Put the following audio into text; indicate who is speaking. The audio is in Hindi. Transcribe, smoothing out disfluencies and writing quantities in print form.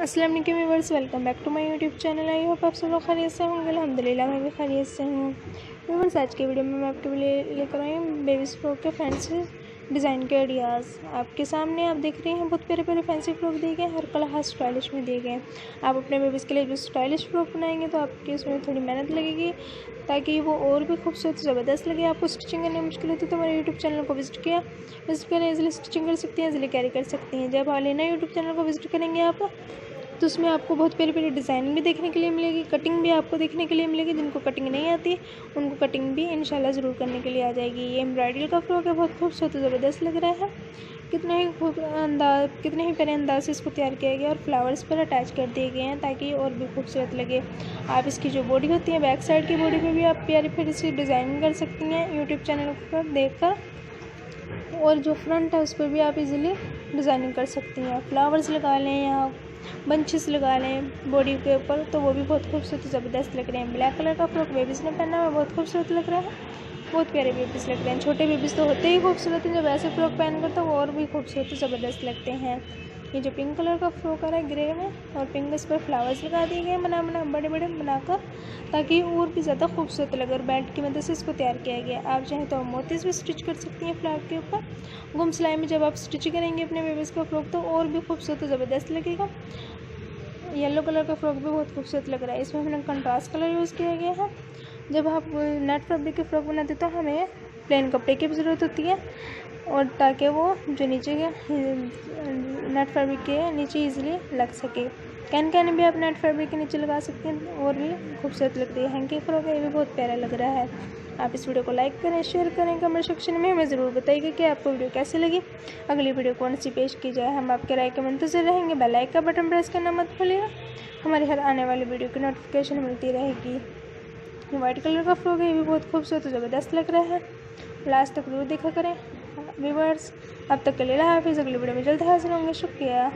Speaker 1: अस्सलाम वालेकुम viewers, welcome back to my YouTube channel. I hope आप सब लोग खैरियत से होंगे। अल्हम्दुलिल्लाह मैं भी खैरियत से हूँ। व्यूअर्स, आज के वीडियो में मैं आपके लिए लेकर आई हूँ बेबीज़ फ्रॉक के फैंसी डिज़ाइन के आइडियाज़। आपके सामने आप देख रहे हैं बहुत प्यारे प्यारे फैंसी फ्रॉक दिए गए हैं, हर कलर हर स्टाइलिश में दिए गए हैं। आप अपने बेबीज़ के लिए जो स्टाइलिश फ्रॉक बनाएंगे तो आपकी उसमें थोड़ी मेहनत लगेगी ताकि वो और भी खूबसूरत ज़बरदस्त लगे। आपको स्टिचिंग करने में मुश्किल होती है तो हमारे यूट्यूब चैनल को विजिट करें, इजीली स्टिचिंग कर सकती हैं, इजीली कैरी कर सकती हैं। जब हालिना यूट्यूब चैनल को विजिट करेंगे आप तो उसमें आपको बहुत प्यारी प्यारी डिज़ाइन भी देखने के लिए मिलेगी, कटिंग भी आपको देखने के लिए मिलेगी। जिनको कटिंग नहीं आती उनको कटिंग भी इंशाल्लाह ज़रूर करने के लिए आ जाएगी। ये एम्ब्रॉयडरी का फ्रॉक है, बहुत खूबसूरत ज़बरदस्त लग रहा है। कितने ही प्यारे अंदाज से इसको तैयार किया गया और फ्लावर्स पर अटैच कर दिए गए हैं ताकि ये और भी खूबसूरत लगे। आप इसकी जो बॉडी होती है, बैक साइड की बॉडी पे भी आप प्यारी प्यारी सी डिज़ाइन कर सकती हैं यूट्यूब चैनल पर देखकर, और जो फ्रंट है उस पर भी आप इजीली डिज़ाइनिंग कर सकती हैं। फ्लावर्स लगा लें या बंचेस लगा लें बॉडी के ऊपर तो वो भी बहुत खूबसूरत ज़बरदस्त लग रहे हैं। ब्लैक कलर का फ्रॉक बेबीज़ ने पहना हुआ बहुत खूबसूरत लग रहा है, बहुत प्यारे बेबीज़ लग रहे हैं। छोटे बेबीज़ तो होते ही खूबसूरत हैं, जब ऐसे फ्रॉक पहन कर तो वो और भी खूबसूरत ज़बरदस्त लगते हैं। ये जो पिंक कलर का फ्रॉक आ रहा है ग्रे में, और पिंक इस पर फ्लावर्स लगा दिए गए बना बड़े बड़े बनाकर ताकि और भी ज़्यादा खूबसूरत लगे, और बेल्ट की मदद से इसको तैयार किया गया। आप चाहें तो मोतीज़ भी स्टिच कर सकती हैं फ्लावर के ऊपर। गुम सिलाई में जब आप स्टिच करेंगे अपने बेबीज़ का फ्रॉक तो और भी खूबसूरत ज़बरदस्त लगेगा। येलो कलर का फ्रॉक भी बहुत खूबसूरत लग रहा है, इसमें हमने कंट्रास्ट कलर यूज़ किया गया है। जब आप नेट फैब्रिक के फ्रॉक बनाते तो हमें प्लेन कपड़े की भी ज़रूरत होती है, और ताकि वो जो नीचे के नेट फैब्रिक के नीचे इजीली लग सके। कैन भी आप नेट फैब्रिक के नीचे लगा सकते हैं और भी खूबसूरत लगती है। हैंकी फ्रॉक है, ये भी बहुत प्यारा लग रहा है। आप इस वीडियो को लाइक करें, शेयर करें, कमेंट सेक्शन में हमें ज़रूर बताइएगा कि आपको वीडियो कैसी लगी। अगली वीडियो कौन सी पेश की जाए, हम आपके राय के मुंतज़िर रहेंगे। बेल आइकन का बटन प्रेस करना मत भूलिएगा, हमारी हर आने वाली वीडियो की नोटिफिकेशन मिलती रहेगी। वाइट कलर का फ्रॉक है, ये भी बहुत खूबसूरत ज़बरदस्त लग रहा है। लास्ट तक जरूर देखा करें व्यूअर्स। अब तक के लिए अल्लाह हाफिज़। अगली वीडियो में जल्द हाजिर होंगे। शुक्रिया।